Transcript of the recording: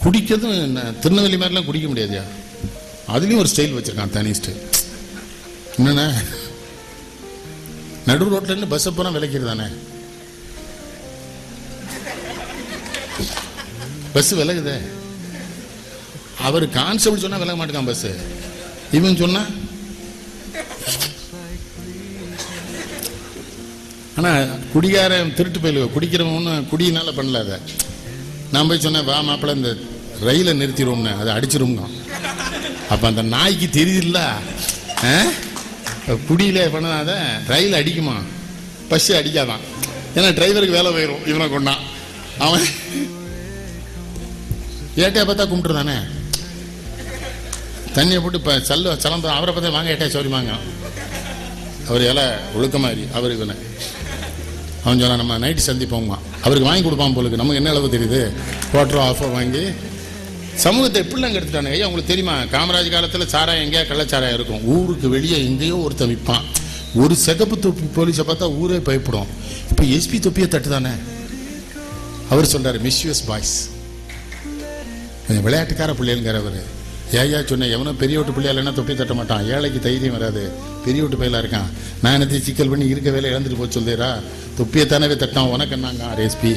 குடிக்கிறதும் திருநெல்வேலி மாதிரிலாம் குடிக்க முடியாதுயா. அதுலேயும் ஒரு ஸ்டைல் வச்சுருக்கான், தனி ஸ்டைல். என்னண்ணே, நடு ரோட்லேருந்து பஸ்ஸை பூரா விலைக்கிறது தானே, பஸ் விலகுதே. அவர் கான்ஸ்டபிள் சொன்னா விலக மாட்டேங்கான் பஸ், இவன் சொன்னா. ஆனா குடிகாரன் திருட்டு போயிடுவ, குடிக்கிறவன் குடியினால பண்ணல. அதை நான் போய் சொன்னேன், வா மாப்பிள்ள இந்த ரயிலை நிறுத்திடுவோம்னு, அதை அடிச்சிருவோங்க. அப்ப அந்த நாய்க்கு தெரியுதுல்ல, குடியில பண்ணாத ரயில் அடிக்குமா, பஸ் அடிக்காதான். ஏன்னா டிரைவருக்கு வேலை போயிடும். இவனை கொண்டான் அவன் ஏட்டையா பார்த்தா கும்பிட்டுருதானே, தண்ணியை போட்டு இப்போ சலம்பு அவரை பார்த்தா வாங்க ஏட்டையா சௌரியமாங்க. அவர் இலை ஒழுக்க மாதிரி அவர் இவனை அவன் சொன்னா நம்ம நைட்டு சந்திப்போம்மா, அவருக்கு வாங்கி கொடுப்பான் போலுக்கு. நமக்கு என்ன அளவு தெரியுது, குவார்டரோ ஆஃபோ வாங்கி சமூகத்தை எப்படிலாம் எடுத்துட்டானுங்க. ஐயா உங்களுக்கு தெரியுமா, காமராஜ் காலத்தில் சாராயம் எங்கேயா கள்ளச்சாராயம் இருக்கும், ஊருக்கு வெளியே எங்கேயோ ஒருத்தன் விற்பான். ஒரு சிகப்பு தொப்பி போலீஸை பார்த்தா ஊரே பயப்படும். இப்போ எஸ்பி தொப்பியை தட்டு தானே. அவர் சொல்றாரு மிஸ்யூஸ் பாய்ஸ், கொஞ்சம் விளையாட்டுக்கார பிள்ளைங்கிறவர். ஏயா சொன்னேன், எவனும் பெரிய வீட்டு பிள்ளையா இல்லைன்னா தொப்பி தட்ட மாட்டான், ஏழைக்கு தைரியம் வராது, பெரிய வீட்டு பையலா இருக்கான். நான் என்னத்தையும் சிக்கல் பண்ணி இருக்க வேலை இழந்துட்டு போச்சு சொல்லுறா, தொப்பியை தானவே தட்டான் உனக்கு என்னங்க எஸ்பி.